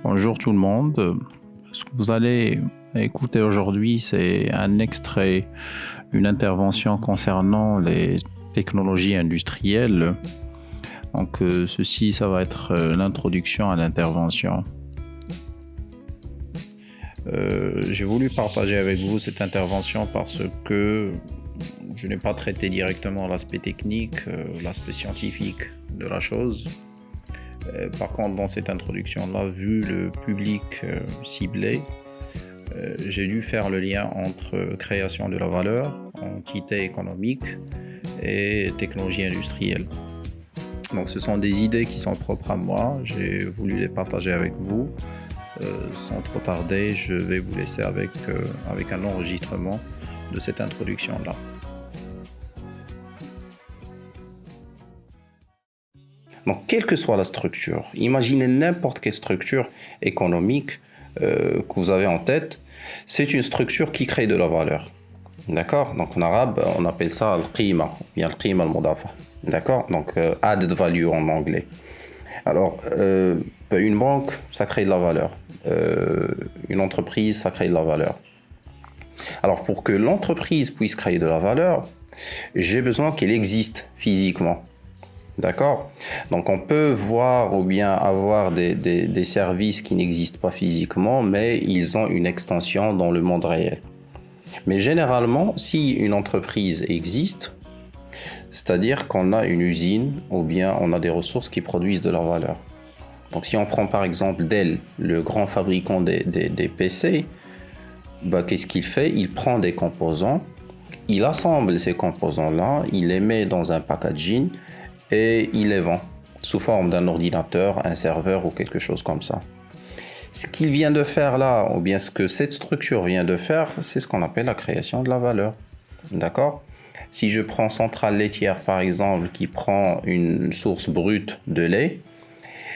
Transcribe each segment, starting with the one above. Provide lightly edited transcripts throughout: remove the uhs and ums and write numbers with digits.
Bonjour tout le monde. Ce que vous allez écouter aujourd'hui, c'est un extrait, une intervention concernant les technologies industrielles. Donc, ceci, ça va être l'introduction à l'intervention. J'ai voulu partager avec vous cette intervention parce que je n'ai pas traité directement l'aspect technique, l'aspect scientifique de la chose. Par contre, dans cette introduction-là, vu le public ciblé, j'ai dû faire le lien entre création de la valeur, entité économique et technologie industrielle. Donc, ce sont des idées qui sont propres à moi. J'ai voulu les partager avec vous. Sans trop tarder, je vais vous laisser avec un enregistrement de cette introduction-là. Donc, quelle que soit la structure, imaginez n'importe quelle structure économique que vous avez en tête, c'est une structure qui crée de la valeur. D'accord? Donc, en arabe, on appelle ça al-qima, bien al-qima al-mudafa. D'accord? Donc, added value en anglais. Alors, une banque, ça crée de la valeur. Une entreprise, ça crée de la valeur. Alors, pour que l'entreprise puisse créer de la valeur, j'ai besoin qu'elle existe physiquement. D'accord? Donc, on peut voir ou bien avoir des services qui n'existent pas physiquement, mais ils ont une extension dans le monde réel. Mais généralement, si une entreprise existe, c'est-à-dire qu'on a une usine ou bien on a des ressources qui produisent de la valeur. Donc, si on prend par exemple Dell, le grand fabricant des PC, qu'est-ce qu'il fait? Il prend des composants, il assemble ces composants-là, il les met dans un packaging et il les vend sous forme d'un ordinateur, un serveur ou quelque chose comme ça. Ce qu'il vient de faire là, ou bien ce que cette structure vient de faire, c'est ce qu'on appelle la création de la valeur. D'accord? Si je prends Centrale laitière par exemple, qui prend une source brute de lait,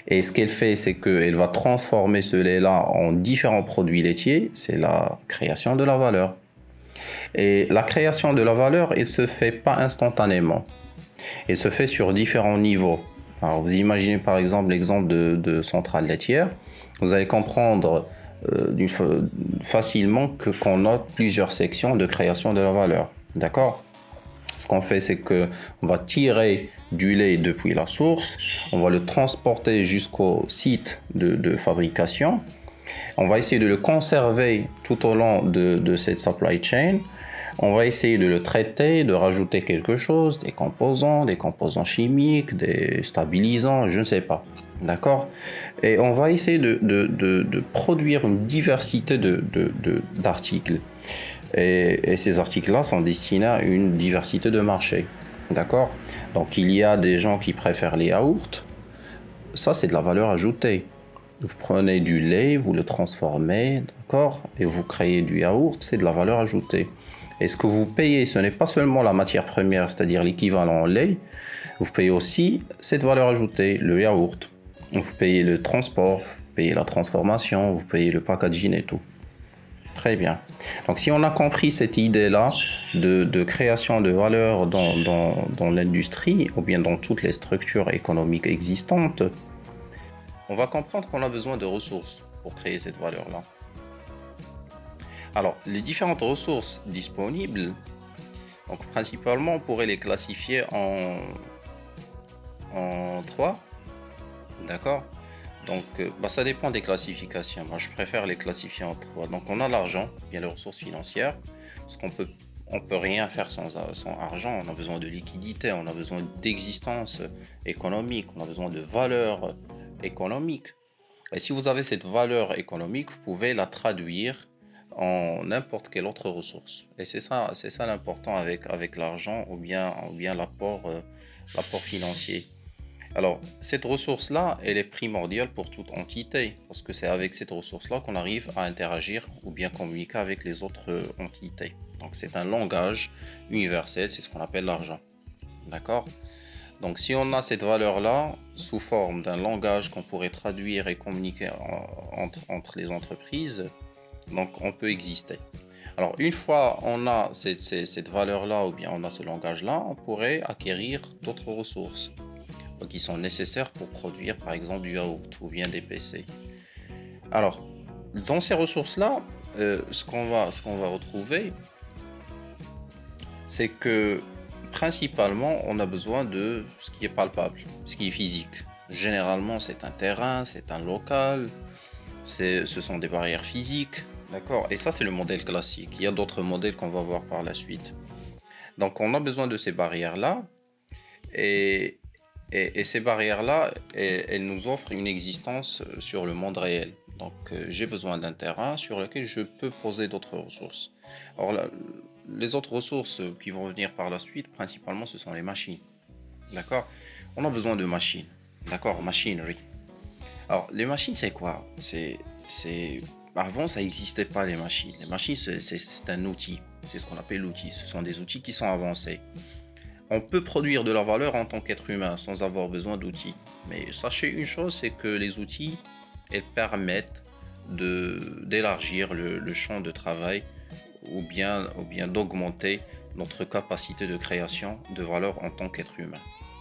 et ce qu'elle fait, c'est qu'elle va transformer ce lait-là en différents produits laitiers, c'est la création de la valeur. Et la création de la valeur, elle ne se fait pas instantanément. Elle se fait sur différents niveaux. Alors, vous imaginez par exemple l'exemple de centrale laitière. Vous allez comprendre facilement qu'on a plusieurs sections de création de la valeur. D'accord? Ce qu'on fait, c'est qu'on va tirer du lait depuis la source, on va le transporter jusqu'au site de fabrication. On va essayer de le conserver tout au long de cette supply chain. On va essayer de le traiter, de rajouter quelque chose, des composants chimiques, des stabilisants, je ne sais pas. D'accord? Et on va essayer de produire une diversité d'articles. Et ces articles-là sont destinés à une diversité de marchés. D'accord? Donc, il y a des gens qui préfèrent les yaourts. Ça, c'est de la valeur ajoutée. Vous prenez du lait, vous le transformez, d'accord? Et vous créez du yaourt, c'est de la valeur ajoutée. Et ce que vous payez, ce n'est pas seulement la matière première, c'est-à-dire l'équivalent en lait. Vous payez aussi cette valeur ajoutée, le yaourt. Vous payez le transport, vous payez la transformation, vous payez le packaging et tout. Très bien. Donc, si on a compris cette idée-là de création de valeur dans l'industrie ou bien dans toutes les structures économiques existantes, on va comprendre qu'on a besoin de ressources pour créer cette valeur-là. Alors, les différentes ressources disponibles, donc principalement, on pourrait les classifier en trois. D'accord? Donc, ça dépend des classifications. Moi, je préfère les classifier en trois. Donc, on a l'argent, bien les ressources financières, parce qu'on peut rien faire sans argent. On a besoin de liquidité, on a besoin d'existence économique, on a besoin de valeur économique. Et si vous avez cette valeur économique, vous pouvez la traduire en n'importe quelle autre ressource. Et c'est ça l'important avec l'argent ou bien l'apport financier. Alors, cette ressource-là, elle est primordiale pour toute entité, parce que c'est avec cette ressource-là qu'on arrive à interagir ou bien communiquer avec les autres entités. Donc, c'est un langage universel, c'est ce qu'on appelle l'argent. D'accord? Donc, si on a cette valeur-là, sous forme d'un langage qu'on pourrait traduire et communiquer entre les entreprises, donc on peut exister. Alors, une fois on a cette valeur-là ou bien on a ce langage-là, on pourrait acquérir d'autres ressources qui sont nécessaires pour produire par exemple du yaourt ou bien des PC. Alors, dans ces ressources-là, ce qu'on va retrouver, c'est que principalement, on a besoin de ce qui est palpable, ce qui est physique. Généralement, c'est un terrain, c'est un local, ce sont des barrières physiques, d'accord? Et ça, c'est le modèle classique. Il y a d'autres modèles qu'on va voir par la suite. Donc, on a besoin de ces barrières-là, et, et ces barrières-là, elles nous offrent une existence sur le monde réel. Donc, j'ai besoin d'un terrain sur lequel je peux poser d'autres ressources. Alors, les autres ressources qui vont venir par la suite, principalement, ce sont les machines. D'accord? On a besoin de machines. D'accord? Machinery. Alors, les machines, c'est quoi? Avant, ça n'existait pas, les machines. Les machines, c'est un outil. C'est ce qu'on appelle l'outil. Ce sont des outils qui sont avancés. On peut produire de la valeur en tant qu'être humain sans avoir besoin d'outils. Mais sachez une chose, c'est que les outils, elles permettent d'élargir le champ de travail ou bien d'augmenter notre capacité de création de valeur en tant qu'être humain.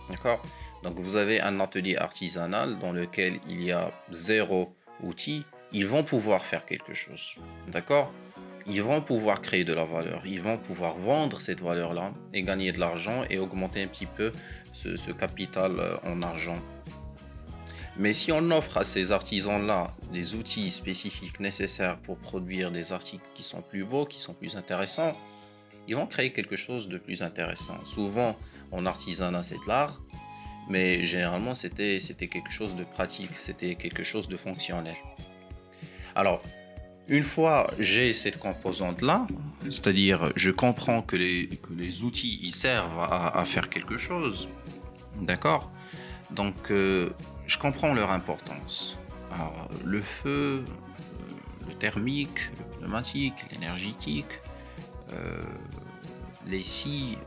D'accord? Donc vous avez un atelier artisanal dans lequel il y a 0 outil, ils vont pouvoir faire quelque chose. D'accord? Ils vont pouvoir créer de la valeur, ils vont pouvoir vendre cette valeur-là et gagner de l'argent et augmenter un petit peu ce capital en argent. Mais si on offre à ces artisans-là des outils spécifiques nécessaires pour produire des articles qui sont plus beaux, qui sont plus intéressants, ils vont créer quelque chose de plus intéressant. Souvent, en artisanat, c'est de l'art, mais généralement, c'était quelque chose de pratique, c'était quelque chose de fonctionnel. Alors, une fois j'ai cette composante-là, c'est-à-dire je comprends que les outils ils servent à faire quelque chose, d'accord? Donc, je comprends leur importance. Alors, le feu, le thermique, le pneumatique, l'énergétique, les scies,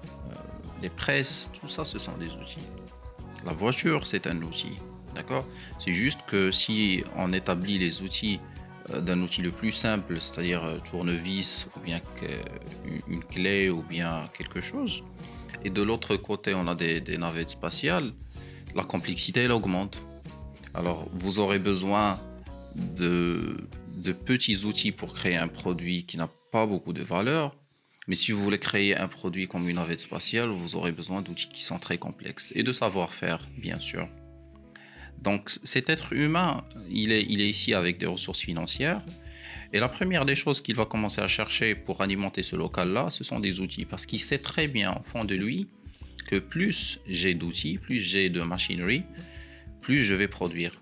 les presses, tout ça, ce sont des outils. La voiture, c'est un outil, d'accord? C'est juste que si on établit les outils d'un outil le plus simple, c'est-à-dire tournevis, ou bien une clé, ou bien quelque chose, et de l'autre côté, on a des navettes spatiales, la complexité, elle augmente. Alors, vous aurez besoin de petits outils pour créer un produit qui n'a pas beaucoup de valeur. Mais si vous voulez créer un produit comme une navette spatiale, vous aurez besoin d'outils qui sont très complexes et de savoir-faire, bien sûr. Donc, cet être humain, il est ici avec des ressources financières. Et la première des choses qu'il va commencer à chercher pour alimenter ce local-là, ce sont des outils. Parce qu'il sait très bien, au fond de lui, que plus j'ai d'outils, plus j'ai de machinerie, plus je vais produire.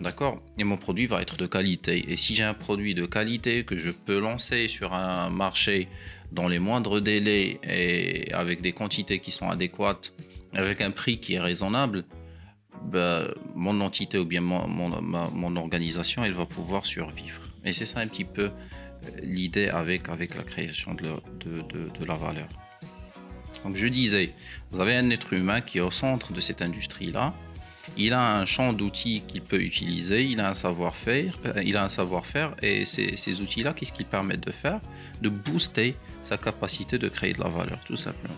D'accord? Et mon produit va être de qualité. Et si j'ai un produit de qualité que je peux lancer sur un marché dans les moindres délais et avec des quantités qui sont adéquates, avec un prix qui est raisonnable, ben, mon entité ou bien mon organisation, elle va pouvoir survivre. Et c'est ça un petit peu l'idée avec la création de la valeur. Donc je disais, vous avez un être humain qui est au centre de cette industrie-là. Il a un champ d'outils qu'il peut utiliser, il a un savoir-faire, et ces outils-là, qu'est-ce qu'ils permettent de faire? De booster sa capacité de créer de la valeur, tout simplement.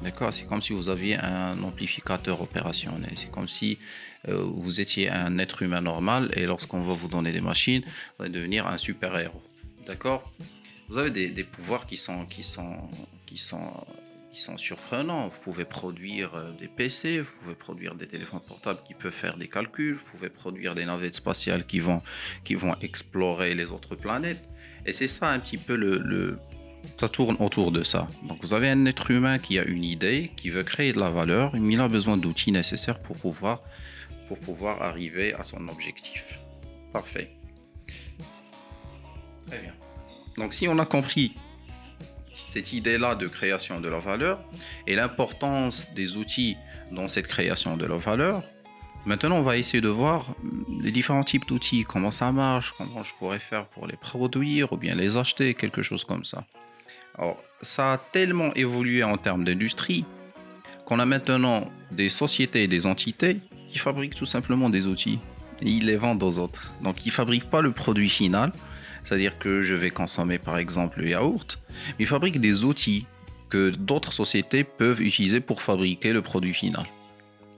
D'accord? C'est comme si vous aviez un amplificateur opérationnel. C'est comme si vous étiez un être humain normal et lorsqu'on va vous donner des machines, vous allez devenir un super-héros. D'accord? Vous avez des pouvoirs qui sont surprenants. Vous pouvez produire des PC, vous pouvez produire des téléphones portables qui peuvent faire des calculs, vous pouvez produire des navettes spatiales qui vont explorer les autres planètes. Et c'est ça un petit peu ça tourne autour de ça. Donc vous avez un être humain qui a une idée, qui veut créer de la valeur, mais il a besoin d'outils nécessaires pour pouvoir arriver à son objectif. Parfait. Très bien. Donc si on a compris cette idée-là de création de la valeur et l'importance des outils dans cette création de la valeur, maintenant on va essayer de voir les différents types d'outils, comment ça marche, comment je pourrais faire pour les produire ou bien les acheter, quelque chose comme ça. Alors, ça a tellement évolué en termes d'industrie qu'on a maintenant des sociétés et des entités qui fabriquent tout simplement des outils et ils les vendent aux autres. Donc, ils ne fabriquent pas le produit final, c'est-à-dire que je vais consommer par exemple le yaourt, mais ils fabriquent des outils que d'autres sociétés peuvent utiliser pour fabriquer le produit final.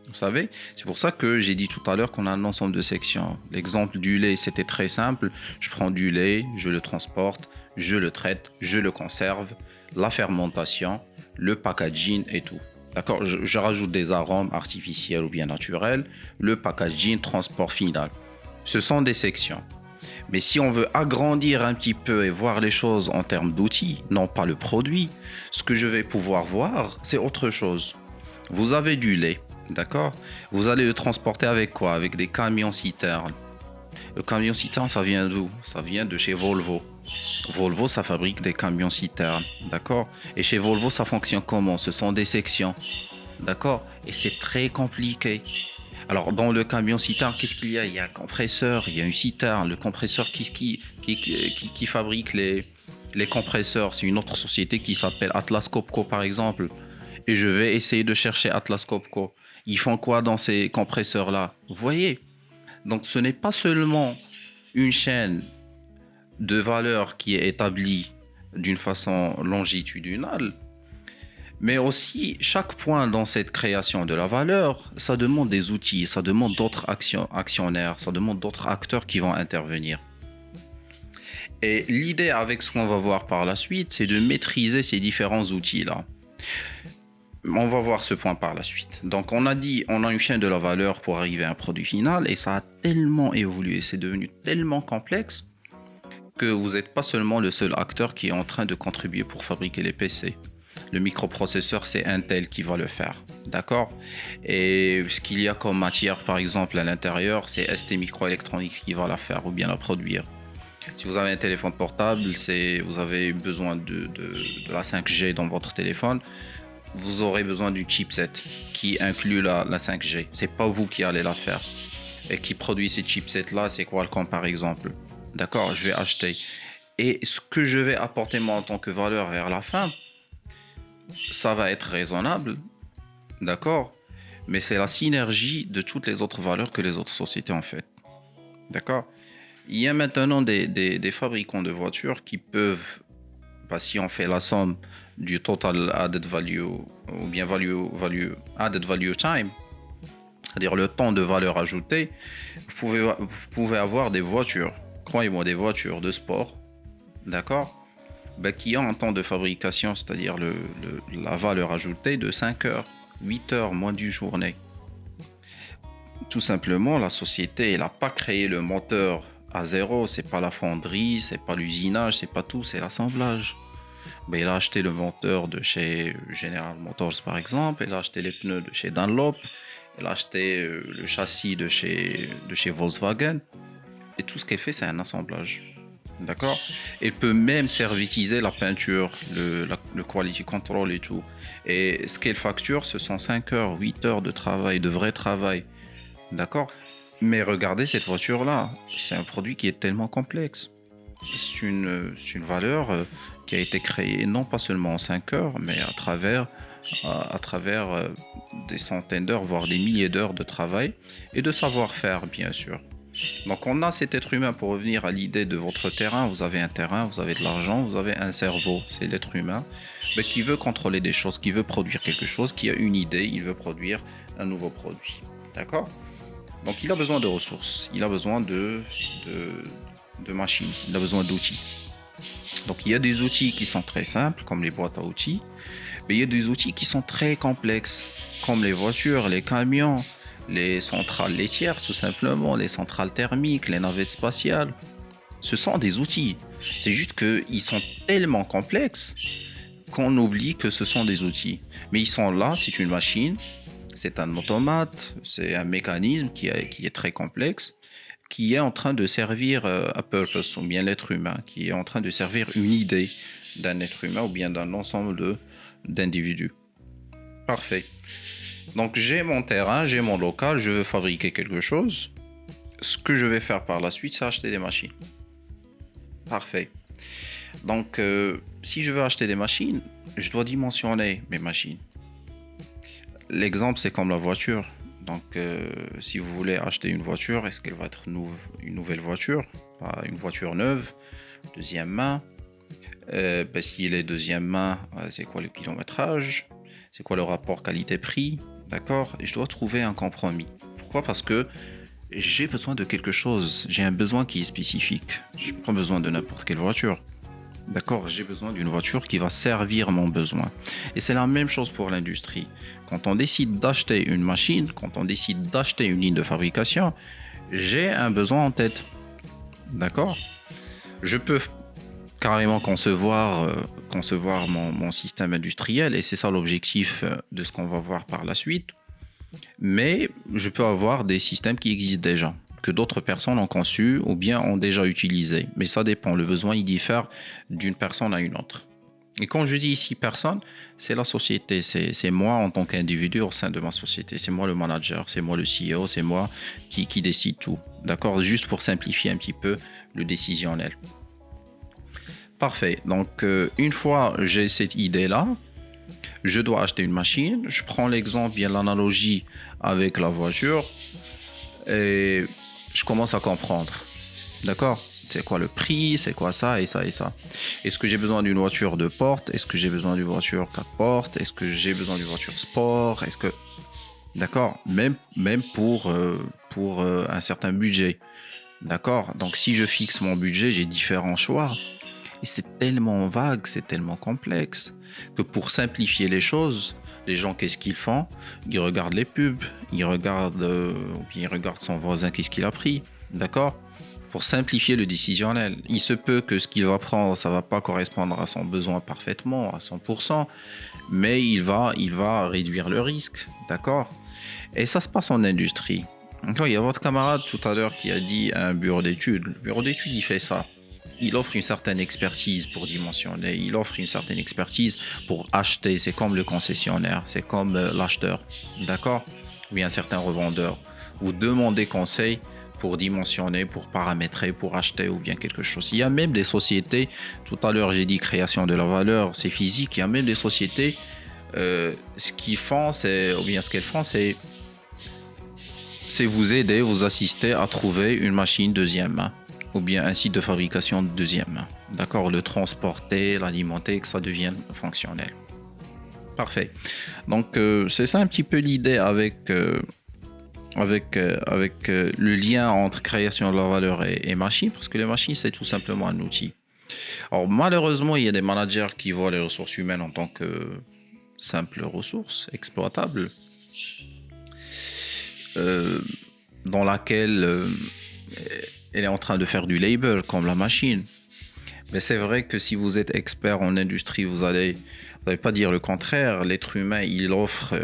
Vous savez, c'est pour ça que j'ai dit tout à l'heure qu'on a un ensemble de sections. L'exemple du lait, c'était très simple. Je prends du lait, je le transporte, je le traite, je le conserve, la fermentation, le packaging et tout. D'accord, je rajoute des arômes artificiels ou bien naturels, le packaging, transport final. Ce sont des sections. Mais si on veut agrandir un petit peu et voir les choses en termes d'outils, non pas le produit, ce que je vais pouvoir voir, c'est autre chose. Vous avez du lait, d'accord? Vous allez le transporter avec quoi? Avec des camions-citernes. Le camion-citerne, ça vient d'où? Ça vient de chez Volvo. Volvo, ça fabrique des camions-citernes, d'accord? Et chez Volvo, ça fonctionne comment? Ce sont des sections, d'accord? Et c'est très compliqué. Alors, dans le camion-citerne, qu'est-ce qu'il y a? Il y a un compresseur, il y a une citerne. Le compresseur qui fabrique les compresseurs, c'est une autre société qui s'appelle Atlas Copco, par exemple. Et je vais essayer de chercher Atlas Copco. Ils font quoi dans ces compresseurs-là? Vous voyez? Donc, ce n'est pas seulement une chaîne de valeur qui est établie d'une façon longitudinale, mais aussi chaque point dans cette création de la valeur, ça demande des outils, ça demande d'autres actionnaires, ça demande d'autres acteurs qui vont intervenir. Et l'idée avec ce qu'on va voir par la suite, c'est de maîtriser ces différents outils-là. On va voir ce point par la suite. Donc on a dit, on a une chaîne de la valeur pour arriver à un produit final et ça a tellement évolué, c'est devenu tellement complexe que vous n'êtes pas seulement le seul acteur qui est en train de contribuer pour fabriquer les PC. Le microprocesseur, c'est Intel qui va le faire, d'accord? Et ce qu'il y a comme matière, par exemple, à l'intérieur, c'est ST Microelectronics qui va la faire ou bien la produire. Si vous avez un téléphone portable, vous avez besoin de la 5G dans votre téléphone, vous aurez besoin du chipset qui inclut la 5G. C'est pas vous qui allez la faire. Et qui produit ces chipsets-là, c'est Qualcomm par exemple. D'accord, je vais acheter. Et ce que je vais apporter moi en tant que valeur vers la fin, ça va être raisonnable, d'accord, mais c'est la synergie de toutes les autres valeurs que les autres sociétés ont faites, d'accord. Il y a maintenant des fabricants de voitures qui peuvent, si on fait la somme du total added value ou bien added value time, c'est-à-dire le temps de valeur ajoutée, vous pouvez avoir des voitures, croyez-moi, des voitures de sport, d'accord, qui ont un temps de fabrication, c'est-à-dire la valeur ajoutée de 5 heures, 8 heures, moins d'une journée. Tout simplement, la société, elle n'a pas créé le moteur à zéro, c'est pas la fonderie, c'est pas l'usinage, c'est pas tout, c'est l'assemblage. Elle a acheté le moteur de chez General Motors par exemple, elle a acheté les pneus de chez Dunlop, elle a acheté le châssis de chez Volkswagen, et tout ce qu'elle fait, c'est un assemblage. D'accord? Elle peut même servitiser la peinture, le quality control et tout. Et ce qu'elle facture, ce sont 5 heures, 8 heures de travail, de vrai travail. D'accord? Mais regardez cette voiture-là. C'est un produit qui est tellement complexe. C'est une valeur qui a été créée non pas seulement en 5 heures, mais à travers des centaines d'heures, voire des milliers d'heures de travail et de savoir-faire, bien sûr. Donc on a cet être humain, pour revenir à l'idée de votre terrain, vous avez un terrain, vous avez de l'argent, vous avez un cerveau, c'est l'être humain, qui veut contrôler des choses, qui veut produire quelque chose, qui a une idée, il veut produire un nouveau produit. D'accord? Donc il a besoin de ressources, il a besoin de machines, il a besoin d'outils. Donc il y a des outils qui sont très simples, comme les boîtes à outils, mais il y a des outils qui sont très complexes, comme les voitures, les camions, les centrales laitières, tout simplement, les centrales thermiques, les navettes spatiales. Ce sont des outils. C'est juste qu'ils sont tellement complexes qu'on oublie que ce sont des outils. Mais ils sont là, c'est une machine, c'est un automate, c'est un mécanisme qui est très complexe, qui est en train de servir à purpose, ou bien l'être humain, qui est en train de servir une idée d'un être humain ou bien d'un ensemble d'individus. Parfait. Donc j'ai mon terrain, j'ai mon local, je veux fabriquer quelque chose. Ce que je vais faire par la suite, c'est acheter des machines. Parfait. Donc si je veux acheter des machines, je dois dimensionner mes machines. L'exemple, c'est comme la voiture. Donc si vous voulez acheter une voiture, est-ce qu'elle va être une nouvelle voiture, pas une voiture neuve, deuxième main? S'il est deuxième main, c'est quoi le kilométrage? C'est quoi le rapport qualité-prix? d'accord? Et je dois trouver un compromis. Pourquoi? Parce que j'ai besoin de quelque chose, j'ai un besoin qui est spécifique. Je n'ai pas besoin de n'importe quelle voiture. D'accord, j'ai besoin d'une voiture qui va servir mon besoin. Et c'est la même chose pour l'industrie. Quand on décide d'acheter une machine, quand on décide d'acheter une ligne de fabrication, j'ai un besoin en tête. D'accord? Je peux carrément concevoir mon système industriel, et c'est ça l'objectif de ce qu'on va voir par la suite. Mais je peux avoir des systèmes qui existent déjà, que d'autres personnes ont conçus ou bien ont déjà utilisé. Mais ça dépend, le besoin il diffère d'une personne à une autre. Et quand je dis ici personne, c'est la société, c'est moi en tant qu'individu au sein de ma société. C'est moi le manager, c'est moi le CEO, c'est moi qui décide tout. D'accord? Juste pour simplifier un petit peu le décisionnel. Parfait. Donc, une fois j'ai cette idée-là, je dois acheter une machine. Je prends l'exemple, bien l'analogie avec la voiture et je commence à comprendre. D'accord? C'est quoi le prix? C'est quoi ça et ça et ça? Est-ce que j'ai besoin d'une voiture 2 portes? Est-ce que j'ai besoin d'une voiture 4 portes? Est-ce que j'ai besoin d'une voiture sport? Est-ce que... D'accord? Même pour un certain budget. D'accord? Donc, si je fixe mon budget, j'ai différents choix. Et c'est tellement vague, c'est tellement complexe que pour simplifier les choses, les gens, qu'est-ce qu'ils font? Ils regardent les pubs, ils regardent son voisin, qu'est-ce qu'il a pris. D'accord? Pour simplifier le décisionnel. Il se peut que ce qu'il va prendre, ça va pas correspondre à son besoin parfaitement, à 100%, mais il va réduire le risque. D'accord? Et ça se passe en industrie. Donc, il y a votre camarade tout à l'heure qui a dit à un bureau d'études. Le bureau d'études, il fait ça. Il offre une certaine expertise pour dimensionner, il offre une certaine expertise pour acheter. C'est comme le concessionnaire, c'est comme l'acheteur, d'accord? Ou bien un certain revendeur. Vous demandez conseil pour dimensionner, pour paramétrer, pour acheter ou bien quelque chose. Il y a même des sociétés, tout à l'heure j'ai dit création de la valeur, c'est physique, il y a même des sociétés, ce qu'elles font, c'est vous aider, vous assister à trouver une machine deuxième main. Ou bien un site de fabrication de deuxième main. D'accord? Le transporter, l'alimenter, que ça devienne fonctionnel. Parfait. Donc, c'est ça un petit peu l'idée avec le lien entre création de la valeur et machine, parce que les machines, c'est tout simplement un outil. Alors, malheureusement, il y a des managers qui voient les ressources humaines en tant que simples ressources exploitables, dans laquelle... elle est en train de faire du labor comme la machine. Mais c'est vrai que si vous êtes expert en industrie, vous n'allez pas dire le contraire. L'être humain, il offre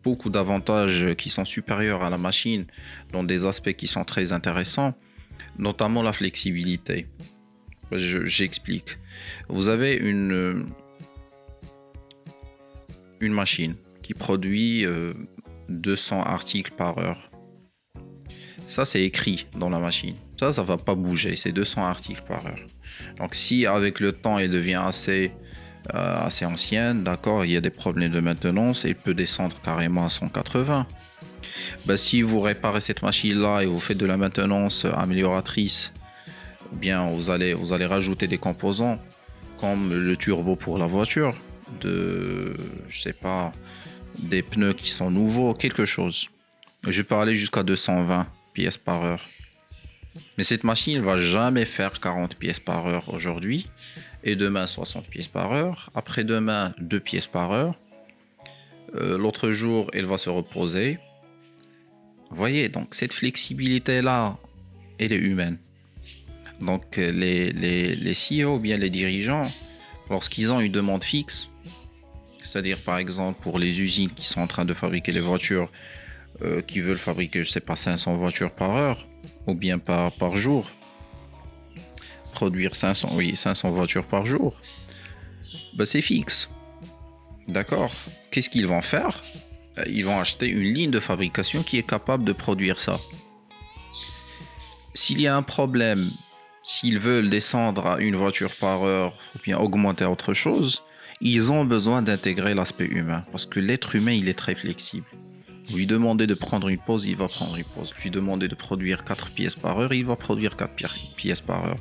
beaucoup d'avantages qui sont supérieurs à la machine dans des aspects qui sont très intéressants, notamment la flexibilité. J'explique. Vous avez une machine qui produit 200 articles par heure. Ça, c'est écrit dans la machine. Ça ne va pas bouger. C'est 200 articles par heure. Donc, si avec le temps, elle devient assez ancienne, d'accord, il y a des problèmes de maintenance, elle peut descendre carrément à 180. Si vous réparez cette machine-là et vous faites de la maintenance amélioratrice, ou bien vous allez rajouter des composants comme le turbo pour la voiture, des pneus qui sont nouveaux, quelque chose. Je peux aller jusqu'à 220 pièces par heure. Mais cette machine ne va jamais faire 40 pièces par heure aujourd'hui. Et demain, 60 pièces par heure. Après-demain, 2 pièces par heure. L'autre jour, elle va se reposer. Vous voyez, donc cette flexibilité-là, elle est humaine. Donc les CEO ou bien les dirigeants, lorsqu'ils ont une demande fixe, c'est-à-dire par exemple pour les usines qui sont en train de fabriquer les voitures, qui veulent fabriquer, 500 voitures par heure ou bien par jour, produire 500 voitures par jour, c'est fixe. D'accord? Qu'est-ce qu'ils vont faire? Ils vont acheter une ligne de fabrication qui est capable de produire ça. S'il y a un problème, s'ils veulent descendre à une voiture par heure ou bien augmenter autre chose, ils ont besoin d'intégrer l'aspect humain parce que l'être humain, il est très flexible. Vous lui demandez de prendre une pause, il va prendre une pause. Vous lui demandez de produire 4 pièces par heure, il va produire 4 pièces par heure.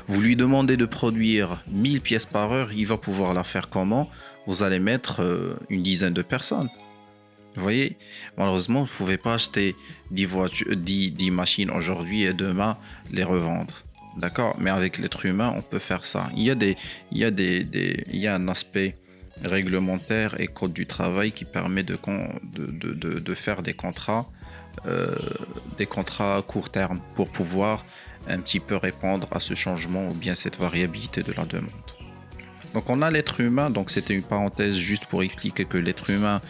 Vous lui demandez de produire 1000 pièces par heure, il va pouvoir la faire comment? Vous allez mettre une dizaine de personnes. Vous voyez, malheureusement, vous ne pouvez pas acheter 10 machines aujourd'hui et demain les revendre. D'accord? Mais avec l'être humain, on peut faire ça. Il y a un aspect réglementaire et code du travail qui permet de faire des contrats à court terme pour pouvoir un petit peu répondre à ce changement ou bien cette variabilité de la demande. Donc on a l'être humain, donc c'était une parenthèse juste pour expliquer que l'être humain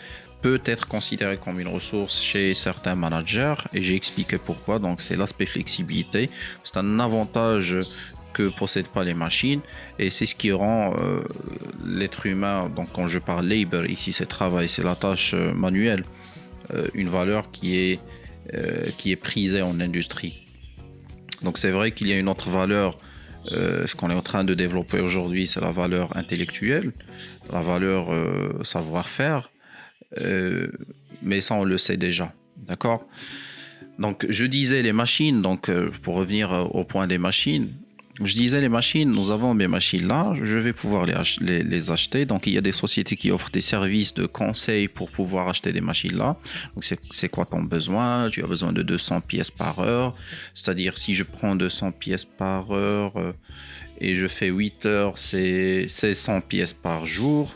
peut être considéré comme une ressource chez certains managers et j'ai expliqué pourquoi. Donc c'est l'aspect flexibilité, c'est un avantage que possèdent pas les machines et c'est ce qui rend l'être humain, donc quand je parle labor ici c'est travail, c'est la tâche manuelle, une valeur qui est prisée en industrie. Donc c'est vrai qu'il y a une autre valeur. Ce qu'on est en train de développer aujourd'hui, c'est la valeur intellectuelle, la valeur savoir-faire, mais ça on le sait déjà, d'accord? Donc je disais les machines, donc pour revenir au point des machines, je disais les machines, nous avons mes machines là, je vais pouvoir les acheter. Donc il y a des sociétés qui offrent des services de conseil pour pouvoir acheter des machines là. Donc c'est quoi ton besoin? Tu as besoin de 200 pièces par heure. C'est-à-dire si je prends 200 pièces par heure et je fais 8 heures, c'est 100 pièces par jour.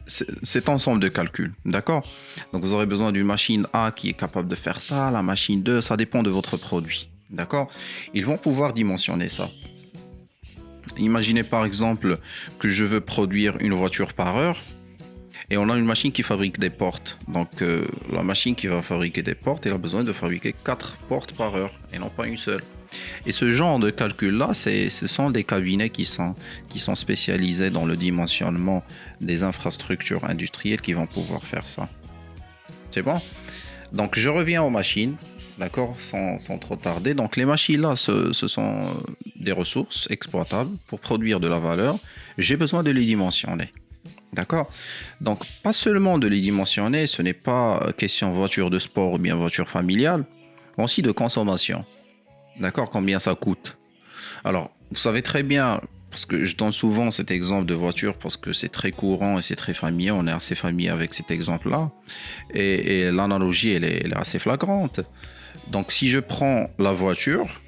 Cet ensemble de calculs, d'accord? Donc vous aurez besoin d'une machine A qui est capable de faire ça, la machine 2, ça dépend de votre produit. D'accord? Ils vont pouvoir dimensionner ça. Imaginez par exemple que je veux produire une voiture par heure et on a une machine qui fabrique des portes. Donc la machine qui va fabriquer des portes, elle a besoin de fabriquer 4 portes par heure et non pas une seule. Et ce genre de calcul-là, ce sont des cabinets qui sont spécialisés dans le dimensionnement des infrastructures industrielles qui vont pouvoir faire ça. C'est bon? Donc je reviens aux machines, d'accord, sans trop tarder. Donc les machines là, ce sont des ressources exploitables pour produire de la valeur. J'ai besoin de les dimensionner, d'accord. Donc pas seulement de les dimensionner, ce n'est pas question voiture de sport ou bien voiture familiale, mais aussi de consommation, d'accord, combien ça coûte. Alors vous savez très bien, parce que je donne souvent cet exemple de voiture parce que c'est très courant et c'est très familier. On est assez familier avec cet exemple-là. Et l'analogie, elle est assez flagrante. Donc, si je prends la voiture,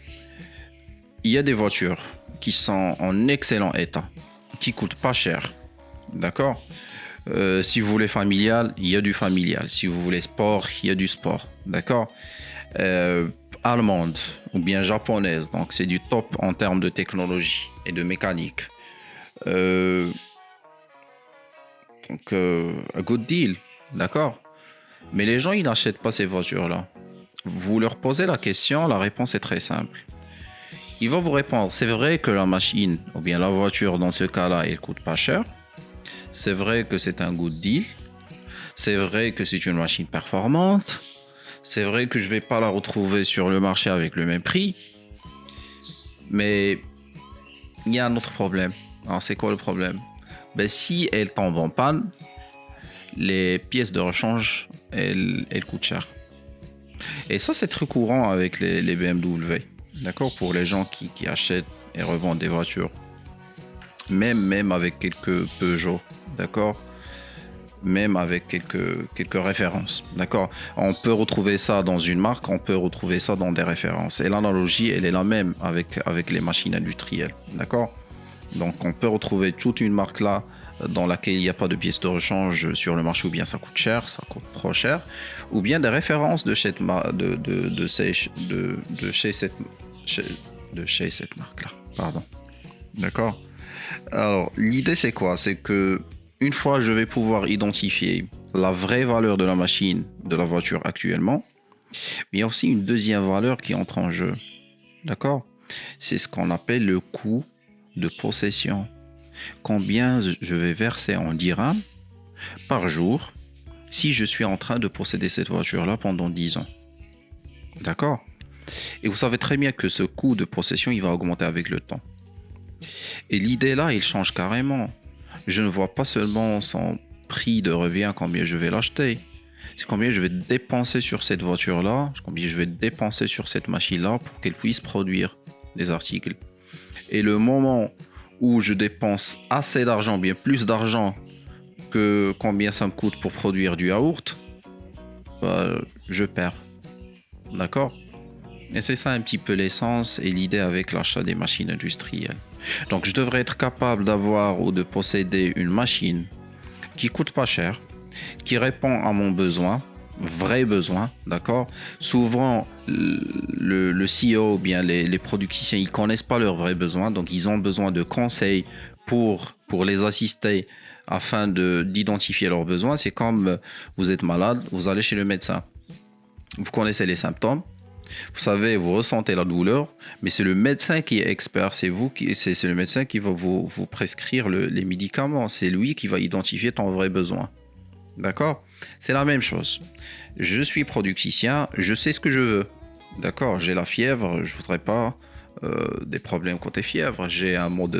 il y a des voitures qui sont en excellent état, qui coûtent pas cher. D'accord? Si vous voulez familial, il y a du familial. Si vous voulez sport, il y a du sport. D'accord? Allemande ou bien japonaise, donc c'est du top en termes de technologie et de mécanique. Donc a good deal, d'accord. Mais les gens ils n'achètent pas ces voitures là. Vous leur posez la question, la réponse est très simple. Ils vont vous répondre, c'est vrai que la machine ou bien la voiture dans ce cas-là elle coûte pas cher. C'est vrai que c'est un good deal. C'est vrai que c'est une machine performante. C'est vrai que je ne vais pas la retrouver sur le marché avec le même prix. Mais il y a un autre problème. Alors, c'est quoi le problème? Si elle tombe en panne, les pièces de rechange, elles coûtent cher. Et ça, c'est très courant avec les BMW. D'accord? Pour les gens qui achètent et revendent des voitures. Même avec quelques Peugeot. D'accord? Même avec quelques références, d'accord. On peut retrouver ça dans une marque, on peut retrouver ça dans des références. Et l'analogie, elle est la même avec les machines industrielles, d'accord. Donc, on peut retrouver toute une marque là dans laquelle il n'y a pas de pièces de rechange sur le marché, ou bien ça coûte cher, ça coûte trop cher, ou bien des références de chez cette marque-là, pardon, d'accord. Alors, l'idée c'est quoi? C'est que une fois je vais pouvoir identifier la vraie valeur de la machine, de la voiture actuellement, mais il y a aussi une deuxième valeur qui entre en jeu. D'accord? C'est ce qu'on appelle le coût de possession. Combien je vais verser en dirhams par jour si je suis en train de posséder cette voiture-là pendant 10 ans. D'accord? Et vous savez très bien que ce coût de possession, il va augmenter avec le temps. Et l'idée là, il change carrément. Je ne vois pas seulement son prix de revient, combien je vais l'acheter. C'est combien je vais dépenser sur cette voiture-là, combien je vais dépenser sur cette machine-là pour qu'elle puisse produire des articles. Et le moment où je dépense assez d'argent, bien plus d'argent que combien ça me coûte pour produire du yaourt, bah, je perds. D'accord? Et c'est ça un petit peu l'essence et l'idée avec l'achat des machines industrielles. Donc je devrais être capable d'avoir ou de posséder une machine qui coûte pas cher, qui répond à mon besoin, vrai besoin, d'accord? Souvent, le CEO ou bien les producticiens, ils connaissent pas leurs vrais besoins, donc ils ont besoin de conseils pour les assister afin d'identifier leurs besoins. C'est comme vous êtes malade, vous allez chez le médecin. Vous connaissez les symptômes, vous savez, vous ressentez la douleur, mais c'est le médecin qui est expert, c'est le médecin qui va vous prescrire les médicaments, c'est lui qui va identifier ton vrai besoin. D'accord? C'est la même chose. Je suis producticien, je sais ce que je veux. D'accord? J'ai la fièvre, je voudrais pas des problèmes côté fièvre. J'ai un mal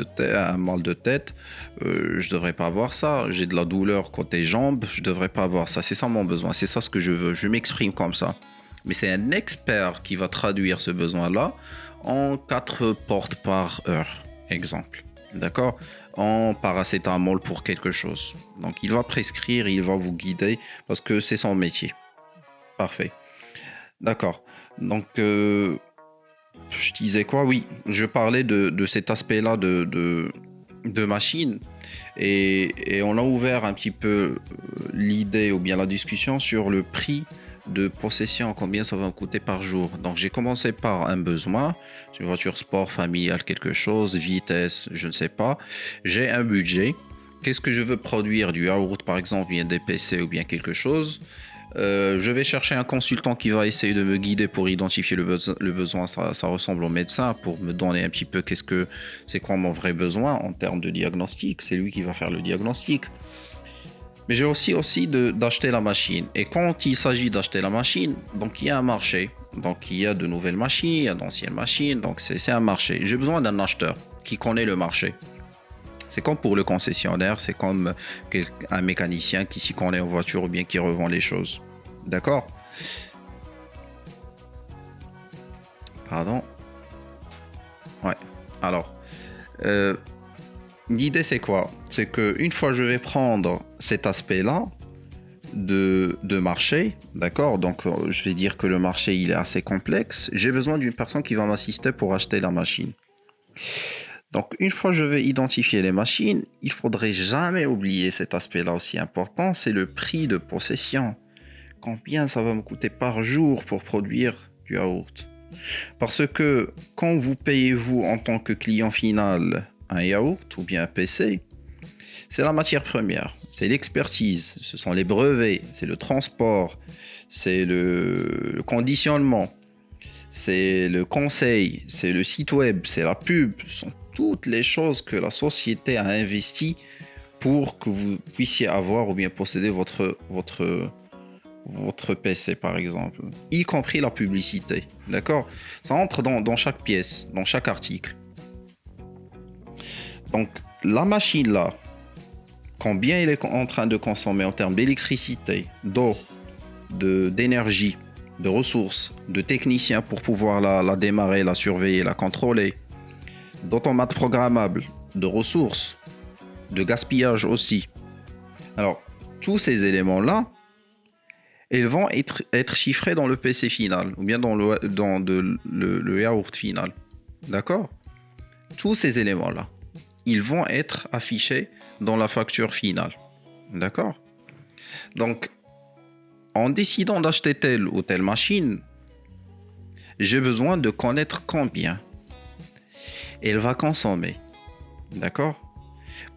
de tête, je devrais pas avoir ça. J'ai de la douleur côté jambes, je devrais pas avoir ça. C'est ça mon besoin, c'est ça ce que je veux. Je m'exprime comme ça. Mais c'est un expert qui va traduire ce besoin-là en 4 portes par heure, exemple. D'accord? En paracétamol pour quelque chose. Donc, il va prescrire, il va vous guider parce que c'est son métier. Parfait. D'accord. Donc, je disais quoi? Oui, je parlais de cet aspect-là de machine et on a ouvert un petit peu l'idée ou bien la discussion sur le prix de possession, combien ça va me coûter par jour. Donc j'ai commencé par un besoin, une voiture sport, familiale, quelque chose, vitesse, je ne sais pas. J'ai un budget. Qu'est-ce que je veux produire? Du yaourt par exemple, bien des PC ou bien quelque chose. Je vais chercher un consultant qui va essayer de me guider pour identifier le besoin. Ça ressemble au médecin pour me donner un petit peu c'est quoi mon vrai besoin en termes de diagnostic. C'est lui qui va faire le diagnostic. Mais j'ai aussi d'acheter la machine. Et quand il s'agit d'acheter la machine, donc il y a un marché. Donc il y a de nouvelles machines, il y a d'anciennes machines. Donc c'est un marché. J'ai besoin d'un acheteur qui connaît le marché. C'est comme pour le concessionnaire, c'est comme un mécanicien qui s'y connaît en voiture ou bien qui revend les choses. D'accord? Pardon? Ouais. Alors, l'idée c'est quoi? C'est qu'une fois je vais prendre cet aspect-là de marché, d'accord? Donc je vais dire que le marché il est assez complexe. J'ai besoin d'une personne qui va m'assister pour acheter la machine. Donc une fois je vais identifier les machines, il faudrait jamais oublier cet aspect-là aussi important, c'est le prix de possession. Combien ça va me coûter par jour pour produire du yaourt? Parce que quand vous payez vous en tant que client final un yaourt ou bien un PC, c'est la matière première, c'est l'expertise, ce sont les brevets, c'est le transport, c'est le conditionnement, c'est le conseil, c'est le site web, c'est la pub, ce sont toutes les choses que la société a investi pour que vous puissiez avoir ou bien posséder votre PC par exemple, y compris la publicité, d'accord? Ça entre dans chaque pièce, dans chaque article. Donc la machine là, combien elle est en train de consommer en termes d'électricité, d'eau, d'énergie, de ressources, de techniciens pour pouvoir la démarrer, la surveiller, la contrôler, d'automates programmables, de ressources, de gaspillage aussi. Alors, tous ces éléments-là, ils vont être chiffrés dans le PC final ou bien dans le yaourt final. D'accord? Tous ces éléments-là, ils vont être affichés dans la facture finale. D'accord? Donc, en décidant d'acheter telle ou telle machine, j'ai besoin de connaître combien elle va consommer. D'accord?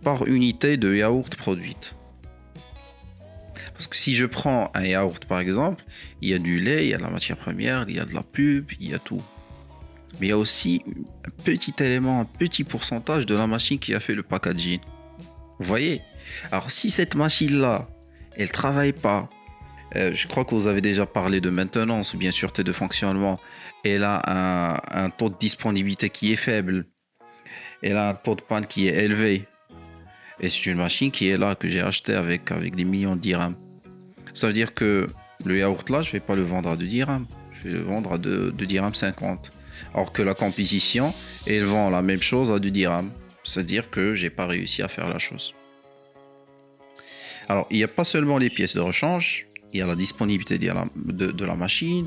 Par unité de yaourt produite. Parce que si je prends un yaourt par exemple, il y a du lait, il y a de la matière première, il y a de la pub, il y a tout. Mais il y a aussi un petit élément, un petit pourcentage de la machine qui a fait le packaging. Vous voyez? Alors si cette machine-là, elle ne travaille pas, je crois que vous avez déjà parlé de maintenance ou bien sûreté de fonctionnement, elle a un taux de disponibilité qui est faible, elle a un taux de panne qui est élevé, et c'est une machine qui est là, que j'ai acheté avec des millions de dirhams. Ça veut dire que le yaourt là, je ne vais pas le vendre à 2 dirhams, je vais le vendre à 2 dirhams 50. Alors que la compétition, elle vend la même chose à 2 dirhams. C'est-à-dire que j'ai pas réussi à faire la chose. Alors, il n'y a pas seulement les pièces de rechange, il y a la disponibilité de la machine,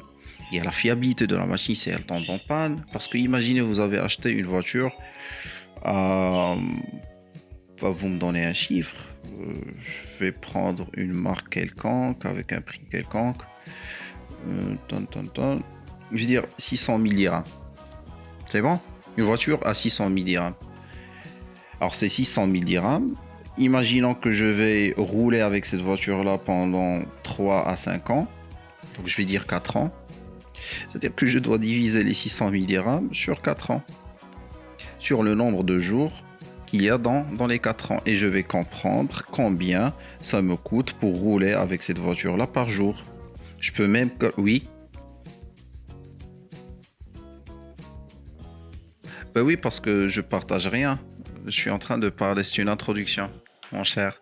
il y a la fiabilité de la machine si elle tombe en panne. Parce que imaginez, vous avez acheté une voiture, vous me donnez un chiffre, je vais prendre une marque quelconque avec un prix quelconque. Je veux dire 600 000 dirhams. C'est bon? Une voiture à 600 000 dirhams. Alors c'est 600 000 dirhams. Imaginons que je vais rouler avec cette voiture-là pendant 3 à 5 ans. Donc je vais dire 4 ans. C'est-à-dire que je dois diviser les 600 000 dirhams sur 4 ans. Sur le nombre de jours qu'il y a dans les 4 ans. Et je vais comprendre combien ça me coûte pour rouler avec cette voiture-là par jour. Je peux même... Oui. Ben oui, parce que je partage rien. Je suis en train de parler, c'est une introduction, mon cher.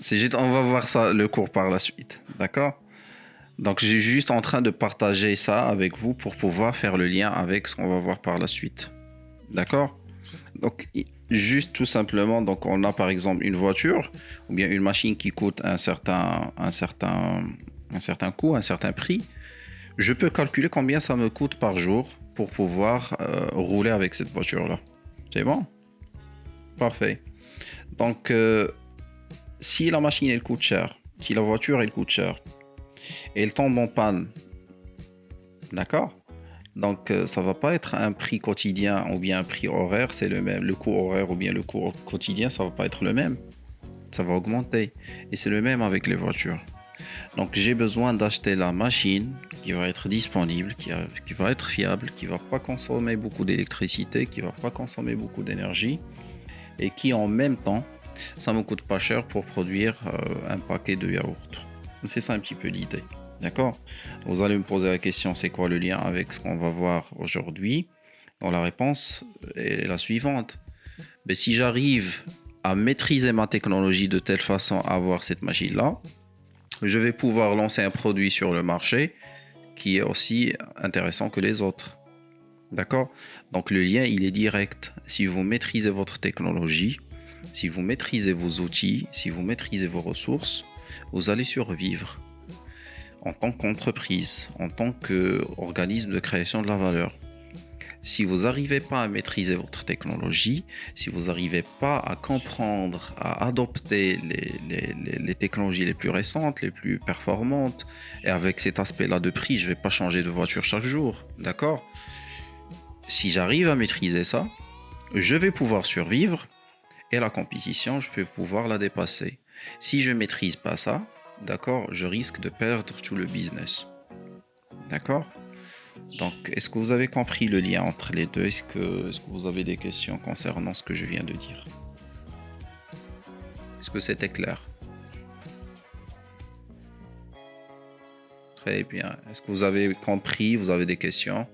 C'est juste, on va voir ça, le cours par la suite, d'accord? Donc, je suis juste en train de partager ça avec vous pour pouvoir faire le lien avec ce qu'on va voir par la suite, d'accord? Donc, juste tout simplement, donc on a par exemple une voiture ou bien une machine qui coûte un certain coût, un certain prix. Je peux calculer combien ça me coûte par jour pour pouvoir rouler avec cette voiture-là. C'est bon? Parfait. Donc, si la machine elle coûte cher, si la voiture elle coûte cher, et elle tombe en panne, d'accord? Donc, ça va pas être un prix quotidien ou bien un prix horaire, c'est le même. Le coût horaire ou bien le coût quotidien, ça va pas être le même. Ça va augmenter. Et c'est le même avec les voitures. Donc, j'ai besoin d'acheter la machine qui va être disponible, qui va être fiable, qui va pas consommer beaucoup d'électricité, qui va pas consommer beaucoup d'énergie et qui en même temps, ça me coûte pas cher pour produire un paquet de yaourts. C'est ça un petit peu l'idée. D'accord? Vous allez me poser la question, c'est quoi le lien avec ce qu'on va voir aujourd'hui? Donc, la réponse est la suivante. Mais si j'arrive à maîtriser ma technologie de telle façon à avoir cette machine-là, je vais pouvoir lancer un produit sur le marché qui est aussi intéressant que les autres. D'accord? Donc le lien, il est direct. Si vous maîtrisez votre technologie, si vous maîtrisez vos outils, si vous maîtrisez vos ressources, vous allez survivre en tant qu'entreprise, en tant qu'organisme de création de la valeur. Si vous n'arrivez pas à maîtriser votre technologie, si vous n'arrivez pas à comprendre, à adopter les technologies les plus récentes, les plus performantes, et avec cet aspect-là de prix, je ne vais pas changer de voiture chaque jour, d'accord? Si j'arrive à maîtriser ça, je vais pouvoir survivre et la compétition, je vais pouvoir la dépasser. Si je ne maîtrise pas ça, d'accord, je risque de perdre tout le business. D'accord? Donc, est-ce que vous avez compris le lien entre les deux? Est-ce que vous avez des questions concernant ce que je viens de dire? Est-ce que c'était clair? Très bien. Est-ce que vous avez compris? Vous avez des questions?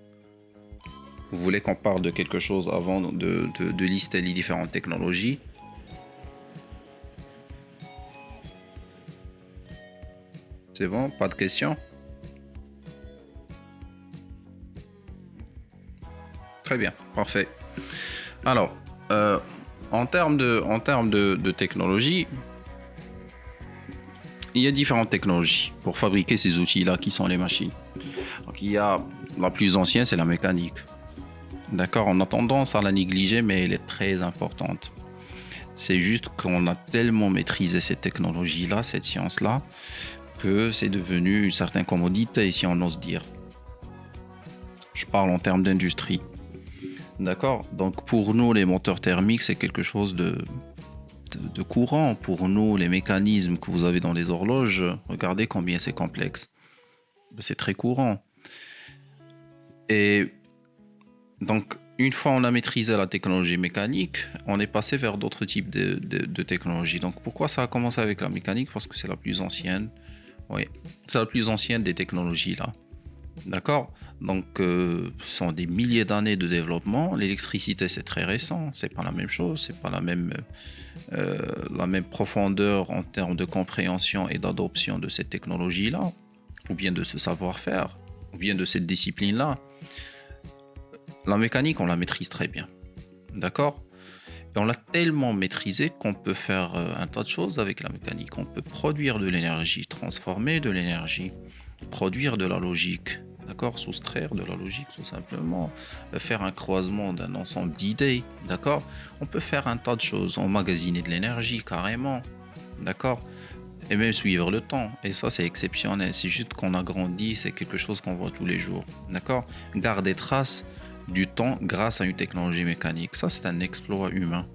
Vous voulez qu'on parle de quelque chose avant de lister les différentes technologies? C'est bon? Pas de questions? Très bien, parfait. Alors, en termes de technologie, il y a différentes technologies pour fabriquer ces outils-là qui sont les machines. Donc, il y a la plus ancienne, c'est la mécanique. D'accord, on a tendance à la négliger, mais elle est très importante. C'est juste qu'on a tellement maîtrisé cette technologie-là, cette science-là, que c'est devenu une certaine commodité, si on ose dire. Je parle en termes d'industrie. D'accord. Donc pour nous, les moteurs thermiques, c'est quelque chose de courant. Pour nous, les mécanismes que vous avez dans les horloges, regardez combien c'est complexe. C'est très courant. Et donc, une fois on a maîtrisé la technologie mécanique, on est passé vers d'autres types de technologies. Donc pourquoi ça a commencé avec la mécanique? Parce que c'est la plus ancienne. Oui, c'est la plus ancienne des technologies là. D'accord? Donc, ce sont des milliers d'années de développement. L'électricité, c'est très récent. C'est pas la même chose. C'est pas la même profondeur en termes de compréhension et d'adoption de cette technologie-là, ou bien de ce savoir-faire, ou bien de cette discipline-là. La mécanique, on la maîtrise très bien. D'accord? Et on l'a tellement maîtrisé qu'on peut faire un tas de choses avec la mécanique. On peut produire de l'énergie, transformer de l'énergie, produire de la logique, d'accord, soustraire de la logique tout simplement, faire un croisement d'un ensemble d'idées, d'accord. On peut faire un tas de choses, emmagasiner de l'énergie carrément, d'accord, et même suivre le temps. Et ça, c'est exceptionnel. C'est juste qu'on a grandi, c'est quelque chose qu'on voit tous les jours, d'accord. Garder trace du temps grâce à une technologie mécanique, ça, c'est un exploit humain,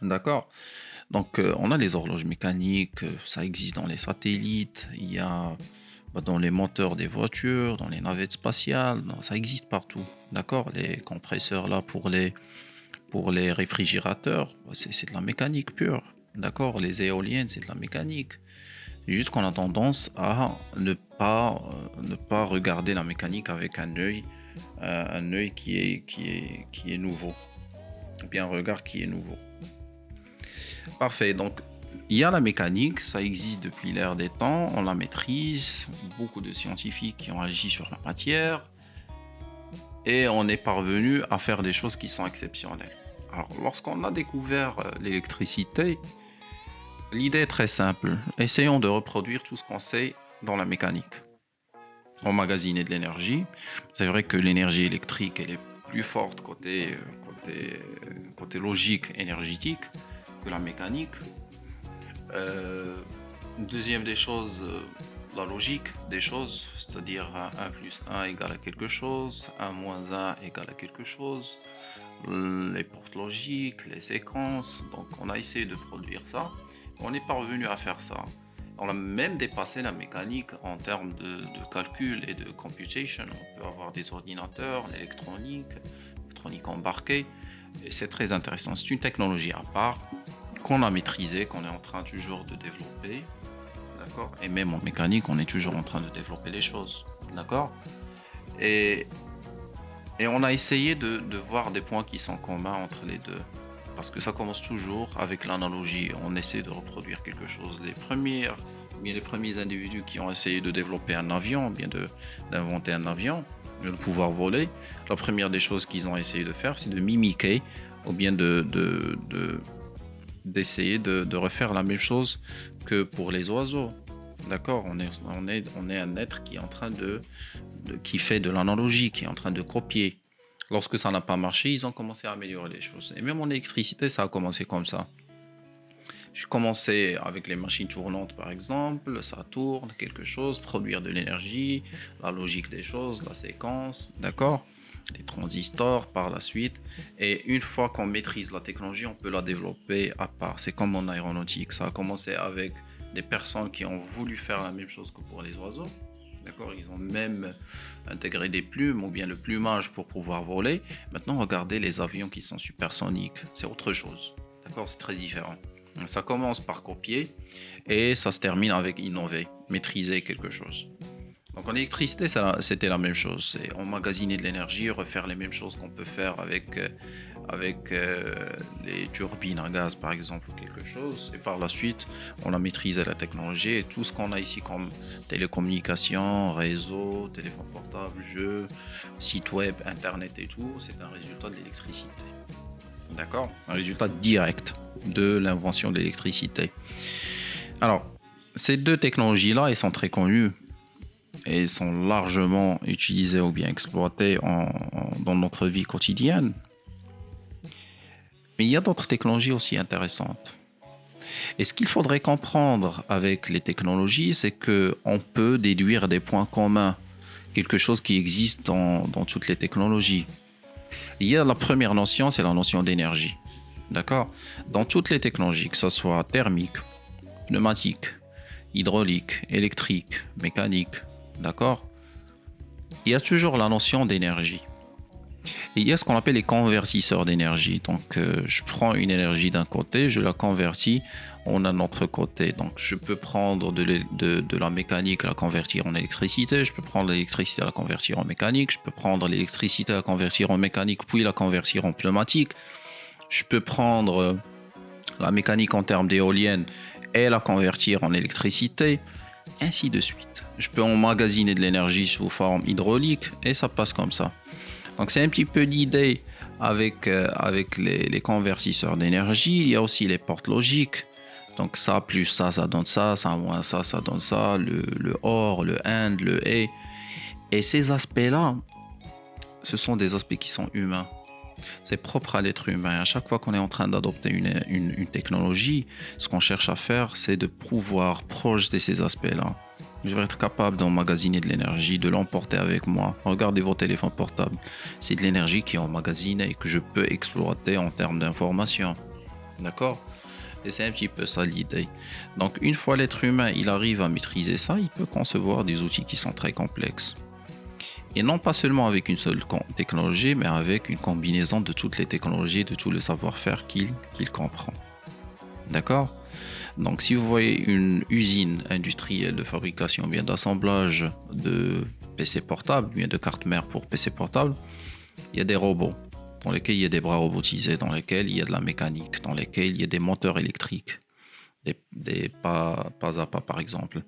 d'accord. Donc, on a les horloges mécaniques, ça existe dans les satellites, il y a dans les moteurs des voitures, dans les navettes spatiales, ça existe partout, d'accord. Les compresseurs là pour les réfrigérateurs, c'est de la mécanique pure, d'accord. Les éoliennes, c'est de la mécanique. C'est juste qu'on a tendance à ne pas regarder la mécanique avec un œil qui est nouveau, ou bien un regard qui est nouveau. Parfait, donc il y a la mécanique, ça existe depuis l'ère des temps, on la maîtrise, beaucoup de scientifiques qui ont agi sur la matière, et on est parvenu à faire des choses qui sont exceptionnelles. Alors, lorsqu'on a découvert l'électricité, l'idée est très simple. Essayons de reproduire tout ce qu'on sait dans la mécanique. Emmagasiner de l'énergie. C'est vrai que l'énergie électrique, elle est plus forte côté logique énergétique que la mécanique. Deuxième des choses, la logique des choses, c'est-à-dire 1 plus 1 égale à quelque chose, 1 moins 1 égale à quelque chose, les portes logiques, les séquences. Donc on a essayé de produire ça, on est parvenu à faire ça. On a même dépassé la mécanique en termes de calcul et de computation. On peut avoir des ordinateurs, l'électronique embarquée, et c'est très intéressant. C'est une technologie à part qu'on a maîtrisée, qu'on est en train toujours de développer, d'accord. Et même en mécanique, on est toujours en train de développer les choses, d'accord. Et on a essayé de voir des points qui sont communs entre les deux, parce que ça commence toujours avec l'analogie. On essaie de reproduire quelque chose. Les premiers individus qui ont essayé de développer un avion, bien d'inventer un avion, de pouvoir voler, la première des choses qu'ils ont essayé de faire, c'est de mimiquer, ou bien d'essayer de refaire la même chose que pour les oiseaux, d'accord. On est un être qui est en train qui fait de l'analogie, qui est en train de copier. Lorsque ça n'a pas marché, ils ont commencé à améliorer les choses. Et même en électricité, ça a commencé comme ça. J'ai commencé avec les machines tournantes, par exemple. Ça tourne quelque chose, produire de l'énergie, la logique des choses, la séquence, d'accord, des transistors par la suite. Et une fois qu'on maîtrise la technologie, on peut la développer à part. C'est comme en aéronautique. Ça a commencé avec des personnes qui ont voulu faire la même chose que pour les oiseaux. D'accord, ils ont même intégré des plumes ou bien le plumage pour pouvoir voler. Maintenant, regardez les avions qui sont supersoniques. C'est autre chose. D'accord, c'est très différent. Ça commence par copier et ça se termine avec innover, maîtriser quelque chose. Donc en électricité, c'était la même chose. C'est emmagasiner de l'énergie, refaire les mêmes choses qu'on peut faire avec les turbines à gaz, par exemple, ou quelque chose. Et par la suite, on a maîtrisé la technologie et tout ce qu'on a ici comme télécommunications, réseau, téléphone portable, jeux, site web, internet et tout, c'est un résultat de l'électricité. D'accord ? Un résultat direct de l'invention de l'électricité. Alors, ces deux technologies-là, elles sont très connues et sont largement utilisées ou bien exploitées dans notre vie quotidienne. Mais il y a d'autres technologies aussi intéressantes. Et ce qu'il faudrait comprendre avec les technologies, c'est qu'on peut déduire des points communs, quelque chose qui existe dans toutes les technologies. Il y a la première notion, c'est la notion d'énergie. D'accord ? Dans toutes les technologies, que ce soit thermique, pneumatique, hydraulique, électrique, mécanique, d'accord ? Il y a toujours la notion d'énergie. Et il y a ce qu'on appelle les convertisseurs d'énergie. Donc, je prends une énergie d'un côté, je la convertis en un autre côté. Donc, je peux prendre de la mécanique, la convertir en électricité. Je peux prendre l'électricité, la convertir en mécanique. Je peux prendre l'électricité, la convertir en mécanique, puis la convertir en pneumatique. Je peux prendre la mécanique en termes d'éolienne et la convertir en électricité, ainsi de suite. Je peux emmagasiner de l'énergie sous forme hydraulique et ça passe comme ça. Donc c'est un petit peu l'idée avec les convertisseurs d'énergie. Il y a aussi les portes logiques. Donc ça plus ça donne ça, ça moins ça donne ça, le OR, le AND, le et. Et ces aspects-là, ce sont des aspects qui sont humains. C'est propre à l'être humain. À chaque fois qu'on est en train d'adopter une technologie, ce qu'on cherche à faire, c'est de pouvoir projeter ces aspects-là. Je vais être capable d'emmagasiner de l'énergie, de l'emporter avec moi. Regardez vos téléphones portables. C'est de l'énergie qui est emmagasinée et que je peux exploiter en termes d'information. D'accord ? Et c'est un petit peu ça l'idée. Donc une fois l'être humain, il arrive à maîtriser ça, il peut concevoir des outils qui sont très complexes. Et non pas seulement avec une seule technologie, mais avec une combinaison de toutes les technologies, de tout le savoir-faire qu'il comprend. D'accord ? Donc si vous voyez une usine industrielle de fabrication, bien d'assemblage de PC portables, bien de cartes mères pour PC portables, il y a des robots dans lesquels il y a des bras robotisés, dans lesquels il y a de la mécanique, dans lesquels il y a des moteurs électriques, des pas à pas par exemple,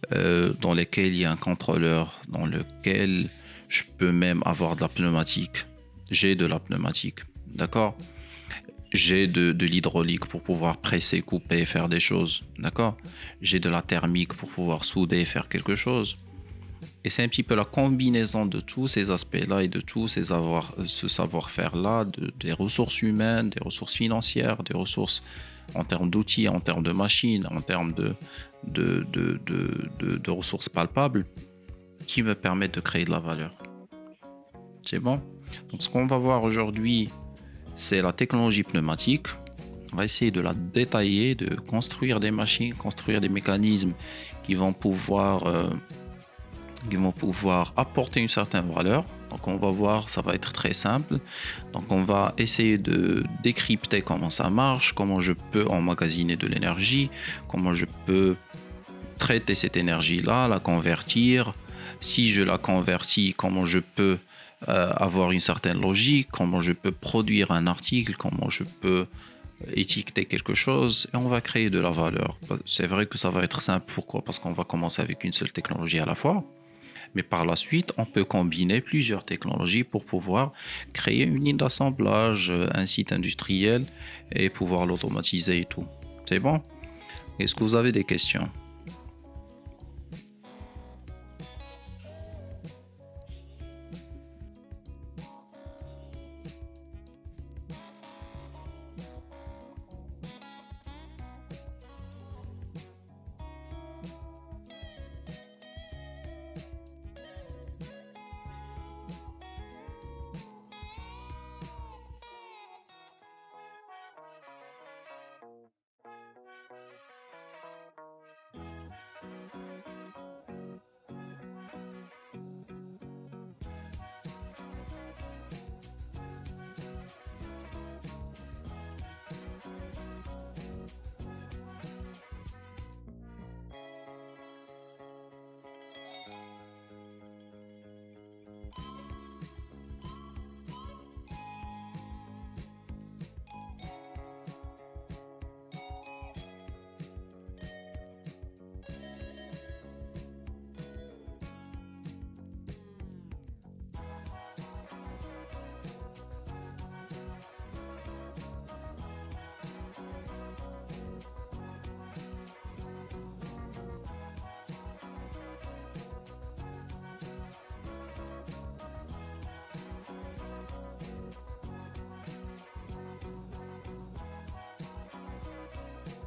dans lesquels il y a un contrôleur, dans lequel je peux même avoir de la pneumatique. J'ai de la pneumatique, d'accord ? J'ai de l'hydraulique pour pouvoir presser, couper, faire des choses, d'accord ? J'ai de la thermique pour pouvoir souder, faire quelque chose. Et c'est un petit peu la combinaison de tous ces aspects-là et de tous ce savoir-faire-là, des ressources humaines, des ressources financières, des ressources en termes d'outils, en termes de machines, en termes de ressources palpables, qui me permettent de créer de la valeur. C'est bon ? Donc ce qu'on va voir aujourd'hui, c'est la technologie pneumatique. On va essayer de la détailler, de construire des machines, construire des mécanismes qui vont pouvoir apporter une certaine valeur. Donc on va voir, ça va être très simple. Donc on va essayer de décrypter comment ça marche, comment je peux emmagasiner de l'énergie, comment je peux traiter cette énergie-là, la convertir. Si je la convertis, comment je peux avoir une certaine logique, comment je peux produire un article, comment je peux étiqueter quelque chose, et on va créer de la valeur. C'est vrai que ça va être simple. Pourquoi ? Parce qu'on va commencer avec une seule technologie à la fois. Mais par la suite, on peut combiner plusieurs technologies pour pouvoir créer une ligne d'assemblage, un site industriel et pouvoir l'automatiser et tout. C'est bon ? Est-ce que vous avez des questions ?